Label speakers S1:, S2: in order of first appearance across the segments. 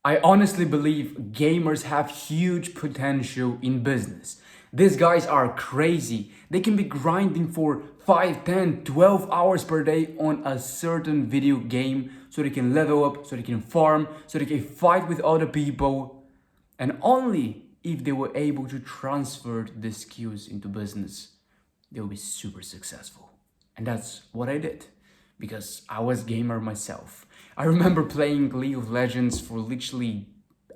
S1: I honestly believe gamers have huge potential in business. These guys are crazy. They can be grinding for 5, 10, 12 hours per day on a certain video game so they can level up, so they can farm, so they can fight with other people. And only if they were able to transfer the skills into business, they'll be super successful. And that's what I did because I was gamer myself. I remember playing League of Legends for literally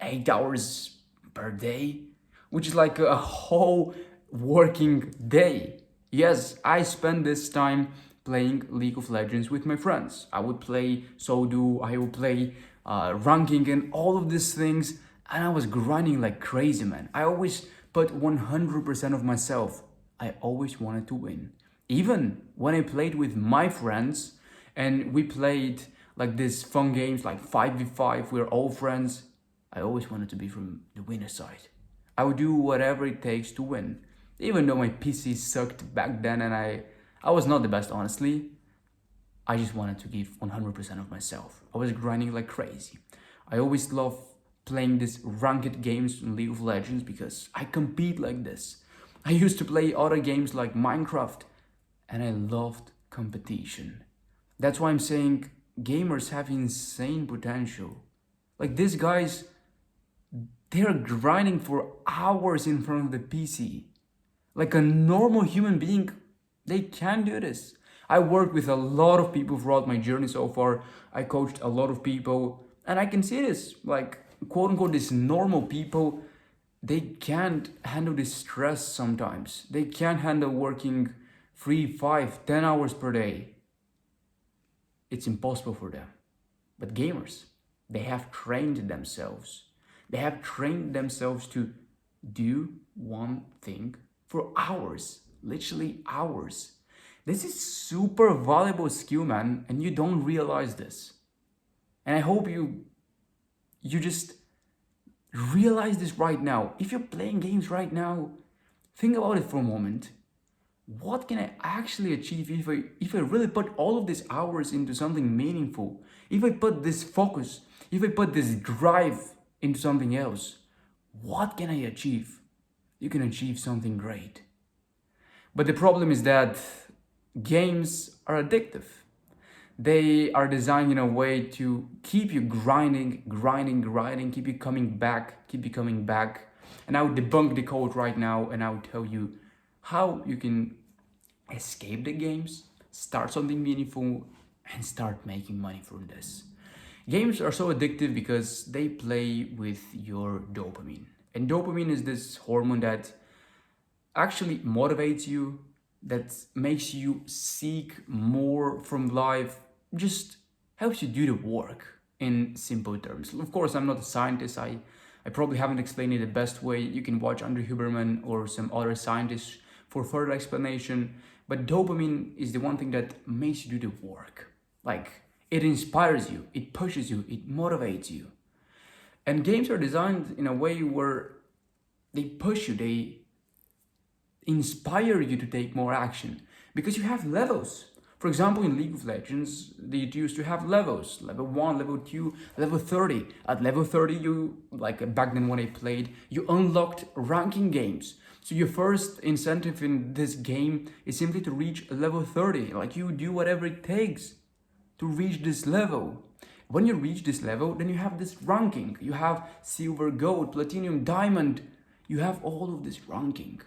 S1: 8 hours per day, which is like a whole working day. Yes, I spent this time playing League of Legends with my friends. I would play Sodu, I would play ranking and all of these things, and I was grinding like crazy, man. I always put 100% of myself. I always wanted to win. Even when I played with my friends and we played like these fun games like 5v5, we're all friends, I always wanted to be from the winner side. I would do whatever it takes to win. Even though my PC sucked back then and I was not the best, honestly, I just wanted to give 100% of myself. I was grinding like crazy. I always love playing these ranked games in League of Legends because I compete like this. I used to play other games like Minecraft and I loved competition. That's why I'm saying gamers have insane potential. Like these guys, they're grinding for hours in front of the PC. Like a normal human being, they can do this. I worked with a lot of people throughout my journey so far. I coached a lot of people, and I can see this. Like, quote unquote, these normal people, they can't handle this stress sometimes. They can't handle working 3, 5, 10 hours per day. It's impossible for them. But gamers, they have trained themselves. They have trained themselves to do one thing for hours, literally hours. This is super valuable skill, man, and you don't realize this. And I hope you just realize this right now. If you're playing games right now, think about it for a moment. What can I actually achieve if I really put all of these hours into something meaningful? If I put this focus, if I put this drive into something else, what can I achieve? You can achieve something great. But the problem is that games are addictive. They are designed in a way to keep you grinding, grinding, grinding, keep you coming back, keep you coming back. And I would debunk the code right now and I would tell you how you can escape the games, start something meaningful, and start making money from this. Games are so addictive because they play with your dopamine. And dopamine is this hormone that actually motivates you, that makes you seek more from life, just helps you do the work in simple terms. Of course, I'm not a scientist. I probably haven't explained it the best way. You can watch Andrew Huberman or some other scientists for further explanation. But dopamine is the one thing that makes you do the work. Like, it inspires you, it pushes you, it motivates you. And games are designed in a way where they push you, they inspire you to take more action because you have levels. For example, in League of Legends, they used to have levels: level 1, level 2, level 30. At level 30, you, like back then when I played, you unlocked ranking games. So your first incentive in this game is simply to reach level 30. Like you do whatever it takes to reach this level. When you reach this level, then you have this ranking. You have silver, gold, platinum, diamond. You have all of this ranking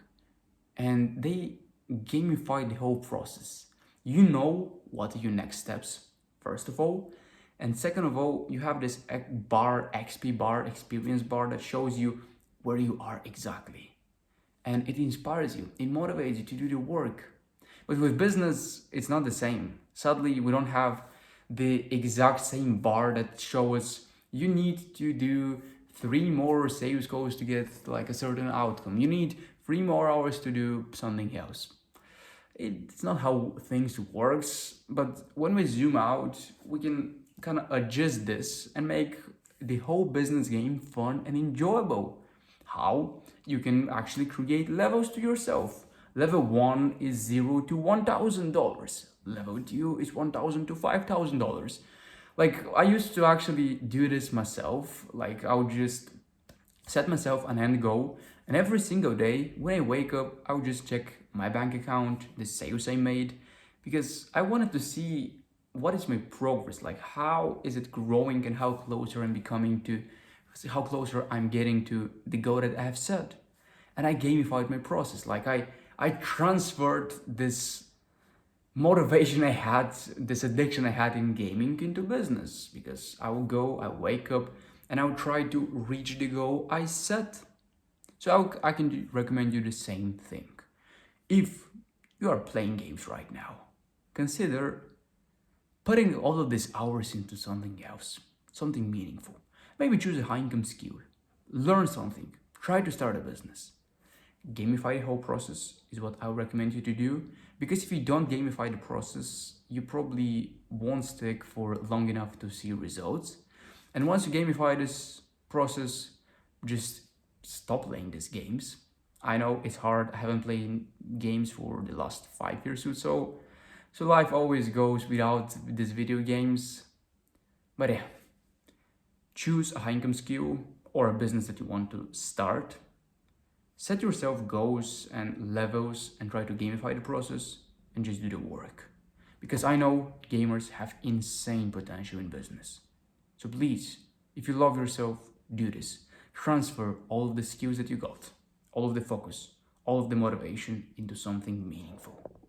S1: and they gamify the whole process. You know what are your next steps, first of all. And second of all, you have this bar, XP bar, experience bar that shows you where you are exactly. And it inspires you, it motivates you to do the work. But with business, it's not the same. Sadly, we don't have the exact same bar that shows you need to do 3 more sales calls to get like a certain outcome. You need 3 more hours to do something else. It's not how things works, but when we zoom out, we can kind of adjust this and make the whole business game fun and enjoyable. How? You can actually create levels to yourself. Level 1 is 0 to $1,000. Level 2 is $1,000 to $5,000. Like I used to actually do this myself. Like I would just set myself an end goal, and every single day when I wake up, I would just check my bank account, the sales I made, because I wanted to see what is my progress, like how is it growing and how closer I'm becoming to, how closer I'm getting to the goal that I have set. And I gamified my process. Like I transferred this motivation I had, this addiction I had in gaming into business, because I will go, I wake up, and I will try to reach the goal I set. So I can recommend you the same thing. If you are playing games right now, consider putting all of these hours into something else, something meaningful. Maybe choose a high income skill, learn something, try to start a business. Gamify the whole process is what I would recommend you to do, because if you don't gamify the process, you probably won't stick for long enough to see results. And once you gamify this process, just stop playing these games. I know it's hard. I haven't played games for the last 5 years or so. So life always goes without these video games. But yeah, choose a high income skill or a business that you want to start. Set yourself goals and levels and try to gamify the process and just do the work. Because I know gamers have insane potential in business. So please, if you love yourself, do this. Transfer all of the skills that you got, all of the focus, all of the motivation into something meaningful.